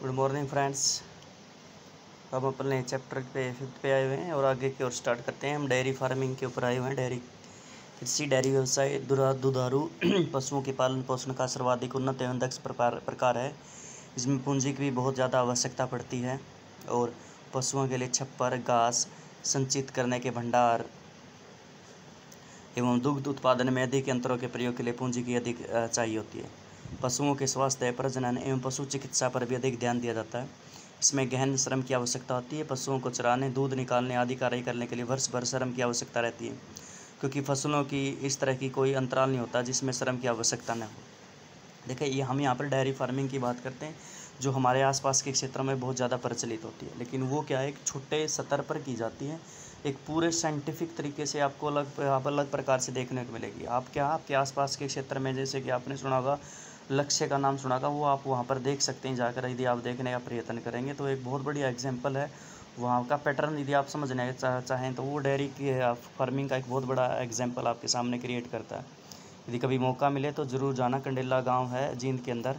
Good morning friends. हम अपने chapter पे 5th पे आए हुए हैं और आगे की ओर स्टार्ट करते हैं। हम डेयरी फार्मिंग के ऊपर आए हुए हैं। डेयरी कृषि डेयरी व्यवसाय दुधारू पशुओं के पालन पोषण का सर्वाधिक उन्नत एवं दक्ष प्रकार है। इसमें पूंजी की भी बहुत ज़्यादा आवश्यकता पड़ती है और पशुओं के लिए छप्पर, घास, संचित करने के भंडार एवं दुग्ध उत्पादन में अधिक यंत्रों के प्रयोग के लिए पूंजी की अधिक चाहिए होती है। पशुओं के स्वास्थ्य, प्रजनन एवं पशु चिकित्सा पर भी अधिक ध्यान दिया जाता है। इसमें गहन श्रम की आवश्यकता होती है। पशुओं को चराने, दूध निकालने आदि कार्य करने के लिए वर्ष भर श्रम की आवश्यकता रहती है, क्योंकि फसलों की इस तरह की कोई अंतराल नहीं होता जिसमें श्रम की आवश्यकता न हो। देखिए, ये हम यहाँ पर डेयरी फार्मिंग की बात करते हैं जो हमारे आसपास के क्षेत्रों में बहुत ज़्यादा प्रचलित होती है, लेकिन वो क्या है, एक छोटे स्तर पर की जाती है। एक पूरे साइंटिफिक तरीके से आपको अलग प्रकार से देखने को मिलेगी। आपके आसपास के क्षेत्र में, जैसे कि आपने सुना होगा, लक्ष्य का नाम सुना होगा, वो आप वहाँ पर देख सकते हैं जाकर। यदि आप देखने का प्रयत्न करेंगे तो एक बहुत बढ़िया एग्जाम्पल है वहाँ का पैटर्न। यदि आप समझने चाहें तो वो डेयरी की फार्मिंग का एक बहुत बड़ा एग्जाम्पल आपके सामने क्रिएट करता है। यदि कभी मौका मिले तो ज़रूर जाना। कंडेला गांव है जींद के अंदर,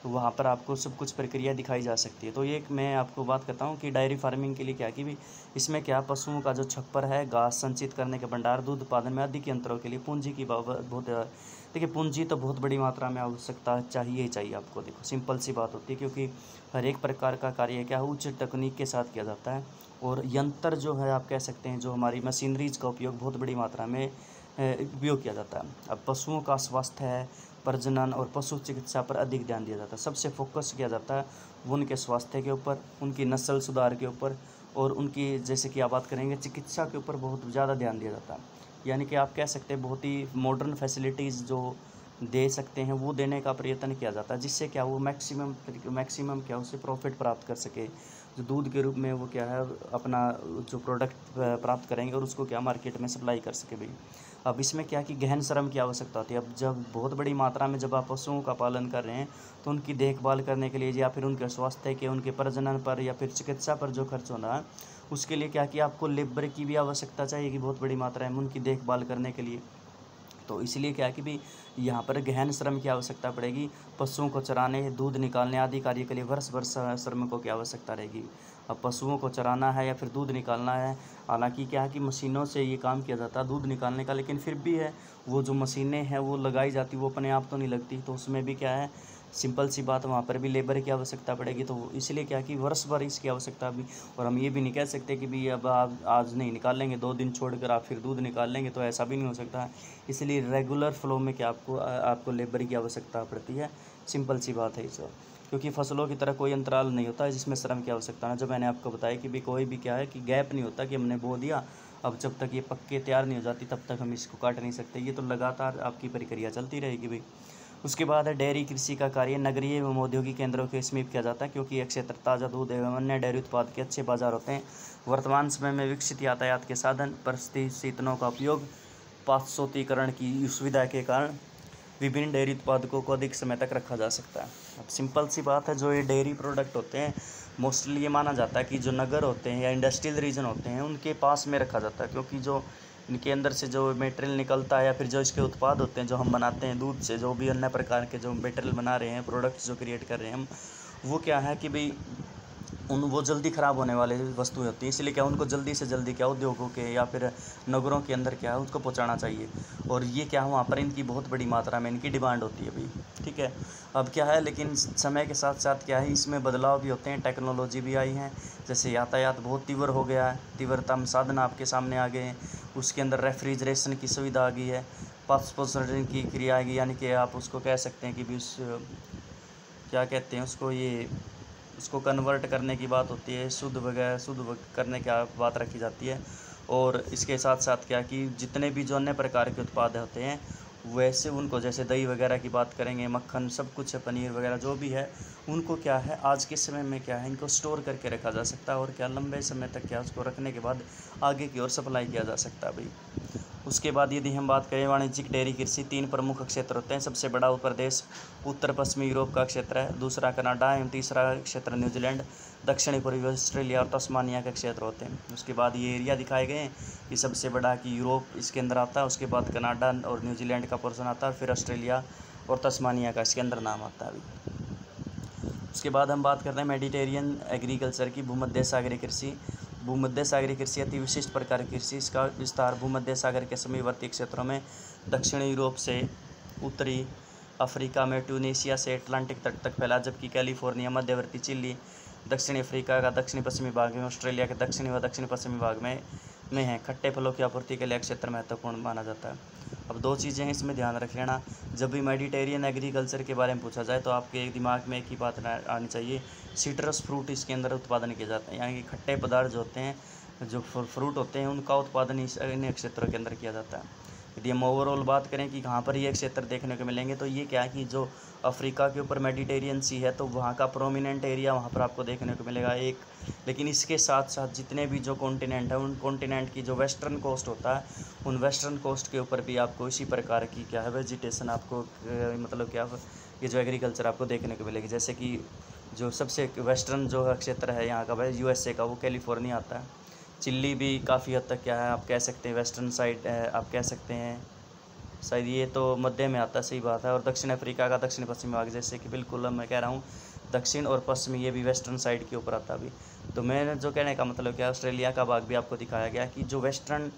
तो वहाँ पर आपको सब कुछ प्रक्रिया दिखाई जा सकती है। तो ये मैं आपको बात करता हूँ कि डेयरी फार्मिंग के लिए क्या कि भी इसमें क्या, पशुओं का जो छप्पर है, घास संचित करने के भंडार, दूध उत्पादन में अधिक यंत्रों के लिए पूंजी की बहुत देखिए, पूंजी तो बहुत बड़ी मात्रा में आवश्यकता चाहिए ही चाहिए आपको। देखो, सिंपल सी बात होती है, क्योंकि हर एक प्रकार का कार्य क्या है, उच्च तकनीक के साथ किया जाता है। और यंत्र जो है, आप कह सकते हैं, जो हमारी मशीनरीज का उपयोग बहुत बड़ी मात्रा में उपयोग किया जाता है। अब पशुओं का स्वास्थ्य है, प्रजनन और पशु चिकित्सा पर अधिक ध्यान दिया जाता है। सबसे फोकस किया जाता है वो उनके स्वास्थ्य के ऊपर, उनकी नस्ल सुधार के ऊपर और उनकी, जैसे कि आप बात करेंगे, चिकित्सा के ऊपर बहुत ज़्यादा ध्यान दिया जाता है। यानी कि आप कह सकते हैं बहुत ही मॉडर्न फैसिलिटीज़ जो दे सकते हैं वो देने का प्रयत्न किया जाता है, जिससे क्या वो मैक्सिमम क्या उससे प्रॉफिट प्राप्त कर सके। जो दूध के रूप में वो क्या है, अपना जो प्रोडक्ट प्राप्त करेंगे और उसको क्या मार्केट में सप्लाई कर सके भाई। अब इसमें क्या कि गहन श्रम की आवश्यकता होती है। अब जब बहुत बड़ी मात्रा में जब आप पशुओं का पालन कर रहे हैं तो उनकी देखभाल करने के लिए या फिर उनके स्वास्थ्य के, उनके प्रजनन पर या फिर चिकित्सा पर जो खर्च होना है, उसके लिए क्या कि आपको लेबर की भी आवश्यकता चाहिए कि बहुत बड़ी मात्रा में उनकी देखभाल करने के लिए। तो इसलिए क्या है कि भी यहाँ पर गहन श्रम की आवश्यकता पड़ेगी। पशुओं को चराने, दूध निकालने आदि कार्य के लिए वर्ष भर श्रमिकों की आवश्यकता रहेगी। अब पशुओं को चराना है या फिर दूध निकालना है, हालांकि क्या है कि मशीनों से ये काम किया जाता है दूध निकालने का, लेकिन फिर भी है वो जो मशीनें हैं वो लगाई जाती, वो अपने आप तो नहीं लगती। तो उसमें भी क्या है, सिंपल सी बात, वहाँ पर भी लेबर की आवश्यकता पड़ेगी। तो इसलिए क्या कि वर्ष भर इसकी आवश्यकता भी, और हम ये भी नहीं कह सकते कि भी अब आप आज नहीं निकाल लेंगे, 2 दिन छोड़कर आप फिर दूध निकाल लेंगे, तो ऐसा भी नहीं हो सकता। इसलिए रेगुलर फ्लो में क्या आपको लेबर की आवश्यकता पड़ती है। सिंपल सी बात है सर, क्योंकि फसलों की तरह कोई अंतराल नहीं होता है जिसमें श्रम की आवश्यकता है। जो मैंने आपको बताया कि भी कोई भी क्या है कि गैप नहीं होता कि हमने बो दिया, अब जब तक ये पक्के तैयार नहीं हो जाती तब तक हम इसको काट नहीं सकते। ये तो लगातार आपकी प्रक्रिया चलती रहेगी भाई। उसके बाद है डेयरी कृषि का कार्य नगरीय एवं औद्योगिक केंद्रों के समीप किया जाता है, क्योंकि यह क्षेत्र ताज़ा दूध एवं अन्य डेयरी उत्पाद के अच्छे बाजार होते हैं। वर्तमान समय में विकसित यातायात के साधन, परिस्थितियों का उपयोग, पाश्चात्यकरण की सुविधा के कारण विभिन्न डेयरी उत्पादकों को अधिक समय तक रखा जा सकता है। अब सिंपल सी बात है, जो ये डेयरी प्रोडक्ट होते हैं मोस्टली ये माना जाता है कि जो नगर होते हैं या इंडस्ट्रियल रीजन होते हैं उनके पास में रखा जाता है, क्योंकि जो इनके अंदर से जो मटेरियल निकलता है या फिर जो इसके उत्पाद होते हैं जो हम बनाते हैं दूध से, जो भी अन्य प्रकार के जो मटेरियल बना रहे हैं, प्रोडक्ट्स जो क्रिएट कर रहे हैं हम, वो क्या है कि भाई वो जल्दी ख़राब होने वाले वस्तुएं होती हैं। इसलिए क्या उनको जल्दी से जल्दी क्या उद्योगों के या फिर नगरों के अंदर क्या है उसको पहुंचाना चाहिए, और ये क्या है वहाँ पर इनकी बहुत बड़ी मात्रा में इनकी डिमांड होती है भाई। ठीक है, अब क्या है, लेकिन समय के साथ साथ क्या है इसमें बदलाव भी होते हैं, टेक्नोलॉजी भी आई है। जैसे यातायात बहुत तीव्र हो गया है, तीव्रतम साधन आपके सामने आ गए हैं, उसके अंदर रेफ्रिजरेशन की सुविधा आ गई है, पाश्चुराइजेशन की क्रिया आ गई, यानी कि आप उसको कह सकते हैं कि भी उस क्या कहते हैं उसको, ये उसको कन्वर्ट करने की बात होती है, शुद्ध करने की बात रखी जाती है। और इसके साथ साथ क्या कि जितने भी जो अन्य प्रकार के उत्पाद होते हैं वैसे उनको, जैसे दही वगैरह की बात करेंगे, मक्खन, सब कुछ है, पनीर वगैरह जो भी है, उनको क्या है आज के समय में क्या है इनको स्टोर करके रखा जा सकता है, और क्या लंबे समय तक क्या उसको रखने के बाद आगे की ओर सप्लाई किया जा सकता है भाई। उसके बाद यदि हम बात करें वाणिज्यिक डेयरी कृषि, 3 प्रमुख क्षेत्र होते हैं। सबसे बड़ा प्रदेश उत्तर पश्चिमी यूरोप का क्षेत्र है, दूसरा कनाडा एवं तीसरा क्षेत्र न्यूजीलैंड, दक्षिणी पूर्वी ऑस्ट्रेलिया और तस्मानिया के क्षेत्र होते हैं। उसके बाद ये एरिया दिखाए गए हैं कि सबसे बड़ा कि यूरोप इसके अंदर आता है, उसके बाद कनाडा और न्यूजीलैंड का पोर्शन आता है, फिर ऑस्ट्रेलिया और तस्मानिया का इसके अंदर नाम आता है। उसके बाद हम बात करते हैं मेडिटेरियन एग्रीकल्चर की, भूमध्य सागरीय कृषि। भूमध्य सागरीय कृषि अति विशिष्ट प्रकार की कृषि, इसका विस्तार भूमध्य सागर के समीपवर्ती क्षेत्रों में दक्षिणी यूरोप से उत्तरी अफ्रीका में ट्यूनीशिया से अटलांटिक तट तक फैला, जबकि कैलिफोर्निया, मध्यवर्ती चिली, दक्षिणी अफ्रीका का दक्षिणी पश्चिमी भाग में, ऑस्ट्रेलिया के दक्षिणी व दक्षिण पश्चिमी भाग में है। खट्टे फलों की आपूर्ति के लिए क्षेत्र महत्वपूर्ण माना जाता है। अब दो चीज़ें हैं इसमें ध्यान रख लेना, जब भी मेडिटेरियन एग्रीकल्चर के बारे में पूछा जाए तो आपके दिमाग में एक ही बात आनी चाहिए, सिट्रस फ्रूट इसके अंदर उत्पादन किए जाते हैं, यानी कि खट्टे पदार्थ जो होते हैं, जो फ्रूट होते हैं, उनका उत्पादन इन क्षेत्रों के अंदर किया जाता है। यदि हम ओवरऑल बात करें कि कहाँ पर ये क्षेत्र देखने को मिलेंगे, तो ये क्या है कि जो अफ्रीका के ऊपर मेडिटेरियन सी है तो वहाँ का प्रोमिनेंट एरिया वहाँ पर आपको देखने को मिलेगा एक। लेकिन इसके साथ साथ जितने भी जो कॉन्टिनेंट है, उन कॉन्टिनेंट की जो वेस्टर्न कोस्ट होता है, उन वेस्टर्न कोस्ट के ऊपर भी आपको इसी प्रकार की क्या है वेजिटेशन आपको मतलब क्या ये जो एग्रीकल्चर आपको देखने को मिलेगी। जैसे कि जो सबसे वेस्टर्न जो क्षेत्र है यहाँ का वह USA का, वो कैलिफोर्निया आता है। चिल्ली भी काफ़ी हद तक क्या है आप कह सकते हैं वेस्टर्न साइड आप कह सकते हैं, शायद ये तो मध्य में आता है, सही बात है। और दक्षिण अफ्रीका का दक्षिण पश्चिमी भाग, जैसे कि बिल्कुल मैं कह रहा हूँ दक्षिण और पश्चिमी, ये भी वेस्टर्न साइड के ऊपर आता भी। तो मैंने जो कहने का मतलब क्या, ऑस्ट्रेलिया का भाग भी आपको दिखाया गया कि जो वेस्टर्न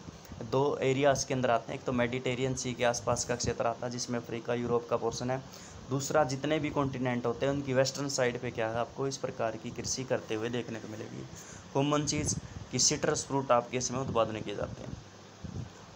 दो एरियाज़ के अंदर आते हैं, एक तो मेडिटेरियन सी के आसपास का क्षेत्र आता है जिसमें अफ्रीका यूरोप का पोर्शन है, दूसरा जितने भी कॉन्टिनेंट होते हैं उनकी वेस्टर्न साइड पे क्या है आपको इस प्रकार की कृषि करते हुए देखने को मिलेगी। कॉमन चीज़ कि सिट्रस फ्रूट आपके इसमें उत्पादन किए जाते हैं।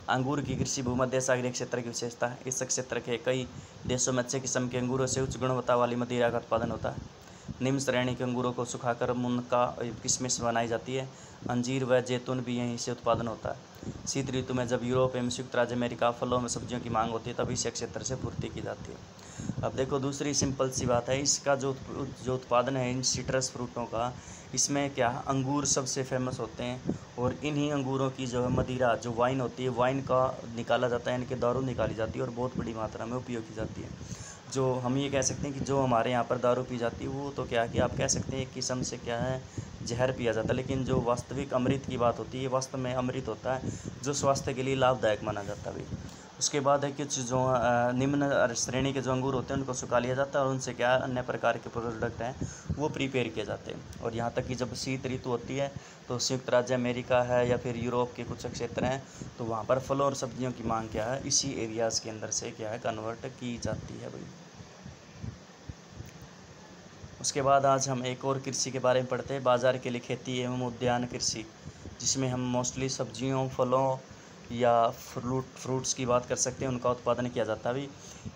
अंगूर की कृषि भूमध्य सागरीय क्षेत्र की विशेषता है। इस क्षेत्र के कई देशों में अच्छे किस्म के अंगूरों से उच्च गुणवत्ता वाली मदिरा का उत्पादन होता है। निम्न श्रेणी के अंगूरों को सुखाकर मुनक्का किशमिश बनाई जाती है। अंजीर व जैतून भी यहीं से उत्पादन होता है। शीत ऋतु में जब यूरोप एवं संयुक्त राज्य अमेरिका फलों में सब्जियों की मांग होती है तभी इस क्षेत्र से पूर्ति की जाती है। अब देखो दूसरी सिंपल सी बात है, इसका जो उत्पादन है इन सिट्रस फ्रूटों का, इसमें क्या अंगूर सबसे फेमस होते हैं और इन्हीं अंगूरों की जो है मदिरा जो वाइन होती है, वाइन का निकाला जाता है, इनके दारू निकाली जाती है और बहुत बड़ी मात्रा में उपयोग की जाती है। जो हम ये कह सकते हैं कि जो हमारे यहाँ पर दारू पी जाती है वो तो क्या है कि आप कह सकते हैं एक किस्म से क्या है जहर पिया जाता है, लेकिन जो वास्तविक अमृत की बात होती है वास्तव में अमृत होता है जो स्वास्थ्य के लिए लाभदायक माना जाता है भाई। उसके बाद है कि जो निम्न श्रेणी के जो अंगूर होते हैं उनको सुखा लिया जाता है और उनसे क्या अन्य प्रकार के प्रोडक्ट हैं वो प्रिपेयर किए जाते हैं। और यहाँ तक कि जब शीत ऋतु होती है तो संयुक्त राज्य अमेरिका है या फिर यूरोप के कुछ क्षेत्र हैं तो वहाँ पर फलों और सब्जियों की मांग क्या है इसी एरियाज़ के अंदर से क्या है कन्वर्ट की जाती है भाई। उसके बाद आज हम एक और कृषि के बारे में पढ़ते हैं, बाज़ार के लिए खेती एवं उद्यान कृषि, जिसमें हम मोस्टली सब्जियों फलों या फ्रूट्स की बात कर सकते हैं, उनका उत्पादन किया जाता है भी।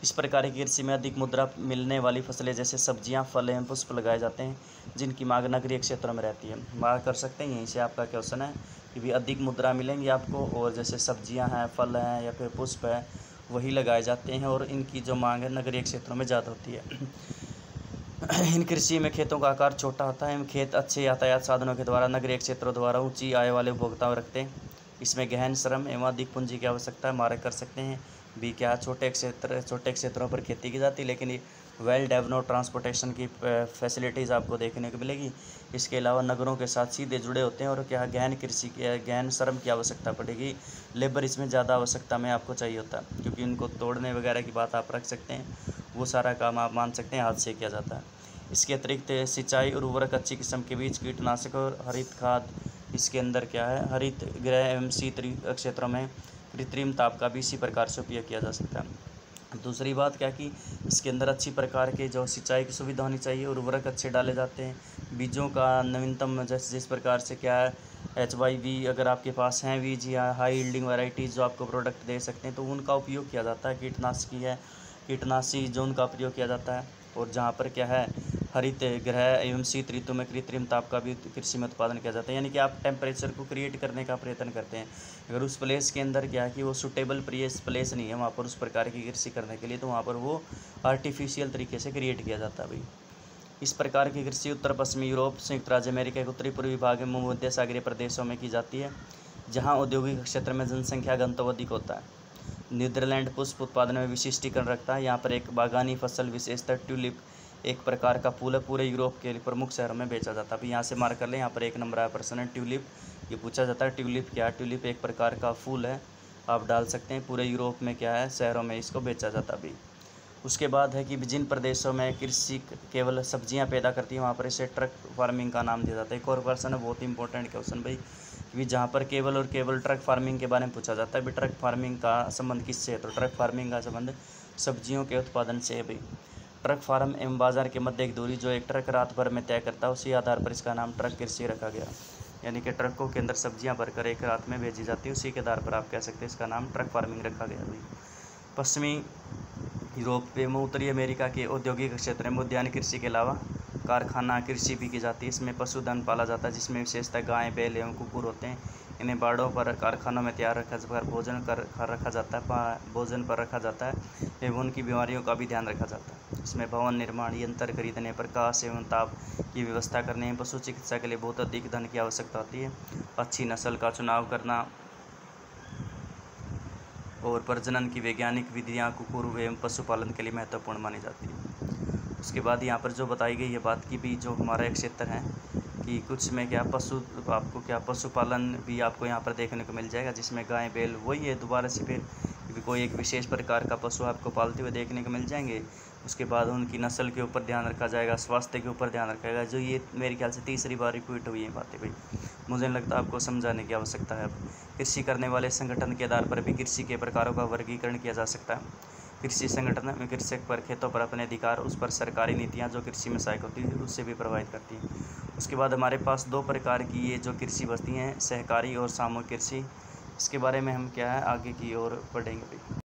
इस प्रकार की कृषि में अधिक मुद्रा मिलने वाली फसलें जैसे सब्जियां, फल एवं पुष्प लगाए जाते हैं जिनकी मांग नगरीय क्षेत्रों में रहती है। बात कर सकते हैं यहीं से आपका क्वेश्चन है कि भी अधिक मुद्रा मिलेंगी आपको और जैसे सब्जियाँ हैं, फल हैं या फिर पुष्प है वही लगाए जाते हैं और इनकी जो मांग है नगरीय क्षेत्रों में ज़्यादा होती है। इन कृषि में खेतों का आकार छोटा होता है। खेत अच्छे यातायात साधनों के द्वारा नगरीय क्षेत्रों द्वारा ऊंची आय वाले उपभोक्ताओं रखते हैं। इसमें गहन श्रम एवं अधिक पूंजी की आवश्यकता है। मार्ग कर सकते हैं भी क्या छोटे क्षेत्रों पर खेती की जाती है लेकिन ये वेल डेवलप्ड ट्रांसपोर्टेशन की फैसिलिटीज़ आपको देखने को मिलेगी। इसके अलावा नगरों के साथ सीधे जुड़े होते हैं और क्या गहन कृषि की गहन श्रम की आवश्यकता पड़ेगी। लेबर इसमें ज़्यादा आवश्यकता में आपको चाहिए होता है क्योंकि इनको तोड़ने वगैरह की बात आप रख सकते हैं, वो सारा काम आप मान सकते हैं हाथ से किया जाता है। इसके अतिरिक्त सिंचाई उर्वरक अच्छी किस्म के बीज कीटनाशक और हरित खाद इसके अंदर क्या है हरित गृह एवं शीत क्षेत्रों में कृत्रिम ताप का भी इसी प्रकार से उपयोग किया जा सकता है। दूसरी बात क्या कि इसके अंदर अच्छी प्रकार के जो सिंचाई की सुविधा होनी चाहिए, उर्वरक अच्छे डाले जाते हैं, बीजों का नवीनतम जिस प्रकार से क्या है HYV अगर आपके पास हैं बीज या हाई यील्डिंग वैरायटीज़ जो आपको प्रोडक्ट दे सकते हैं तो उनका उपयोग किया जाता है। कीटनाशी जो उनका प्रयोग किया जाता है। और जहाँ पर क्या है हरित गृह एवं शीत ऋतु में कृत्रिम ताप का भी कृषि में उत्पादन किया जाता है, यानी कि आप टेम्परेचर को क्रिएट करने का प्रयत्न करते हैं। अगर उस प्लेस के अंदर क्या है कि वो सूटेबल प्लेस नहीं है वहाँ पर उस प्रकार की कृषि करने के लिए, तो वहाँ पर वो आर्टिफिशियल तरीके से क्रिएट किया जाता है भाई। इस प्रकार की कृषि उत्तर पश्चिमी यूरोप, संयुक्त राज्य अमेरिका के उत्तरी पूर्वी भाग में भूमध्य सागरीय प्रदेशों में की जाती है जहाँ औद्योगिक क्षेत्र में जनसंख्या घनत्व अधिक होता है। नीदरलैंड पुष्प उत्पादन में विशिष्टीकरण रखता है। यहाँ पर एक बागानी फसल विशेषतर ट्यूलिप एक प्रकार का फूल है, पूरे यूरोप के प्रमुख शहरों में बेचा जाता है। अभी यहाँ से मार्क कर लें, यहाँ पर 1 नंबर आया प्रश्न है ट्यूलिप। ये पूछा जाता है ट्यूलिप क्या है। ट्यूलिप एक प्रकार का फूल है, आप डाल सकते हैं। पूरे यूरोप में क्या है शहरों में इसको बेचा जाता है अभी। उसके बाद है कि जिन प्रदेशों में कृषि केवल सब्जियां पैदा करती है वहाँ पर इसे ट्रक फार्मिंग का नाम दिया जाता है। एक और क्वेश्चन है, बहुत ही इंपॉर्टेंट क्वेश्चन भाई, कि जहाँ पर केवल और केवल ट्रक फार्मिंग के बारे में पूछा जाता है। भाई ट्रक फार्मिंग का संबंध किससे है? तो ट्रक फार्मिंग का संबंध सब्जियों के उत्पादन से है भाई। ट्रक फार्म एवं बाजार के मध्य एक दूरी जो एक ट्रक रात भर में तय करता है, उसी आधार पर इसका नाम ट्रक कृषि रखा गया। यानी कि ट्रकों के अंदर सब्जियां भरकर एक रात में भेजी जाती है, उसी के आधार पर आप कह सकते हैं इसका नाम ट्रक फार्मिंग रखा गया भाई। पश्चिमी यूरोप एवं उत्तरी अमेरिका के औद्योगिक क्षेत्र में उद्यानिक कृषि के अलावा कारखाना कृषि भी की जाती है। इसमें पशुधन पाला जाता है, जिसमें विशेषतः गाय, बैल एवं कुकुर होते हैं। इन्हें बाड़ों पर कारखानों में तैयार रखा भोजन रखा जाता है, भोजन पर रखा जाता है एवं उनकी बीमारियों का भी ध्यान रखा जाता है। इसमें भवन निर्माण, यंत्र खरीदने, प्रकाश एवं ताप की व्यवस्था करने में पशु चिकित्सा के लिए बहुत अधिक धन की आवश्यकता होती है। अच्छी नस्ल का चुनाव करना और प्रजनन की वैज्ञानिक विधियाँ कुकुर एवं पशुपालन के लिए महत्वपूर्ण मानी जाती है। उसके बाद यहाँ पर जो बताई गई है बात की भी, जो हमारा एक क्षेत्र है कि कुछ में क्या आपको क्या पशुपालन भी आपको यहाँ पर देखने को मिल जाएगा, जिसमें गाय, बैल वही है दोबारा से फिर कोई एक विशेष प्रकार का पशु आपको पालते हुए देखने को मिल जाएंगे। उसके बाद उनकी नस्ल के ऊपर ध्यान रखा जाएगा, स्वास्थ्य के ऊपर ध्यान रखा जाएगा। जो ये मेरे ख्याल से तीसरी बार रिपीट हुई है बातें भाई, मुझे नहीं लगता आपको समझाने की आवश्यकता है। कृषि करने वाले संगठन के आधार पर भी कृषि के प्रकारों का वर्गीकरण किया जा सकता है। कृषि संगठन में कृषक पर खेतों पर अपने अधिकार, उस पर सरकारी नीतियाँ जो कृषि में सहायक होती है उससे भी प्रभावित करती हैं। उसके बाद हमारे पास दो प्रकार की ये जो कृषि बस्ती हैं, सहकारी और सामूहिक कृषि। इसके बारे में हम क्या है आगे की ओर पढ़ेंगे भाई।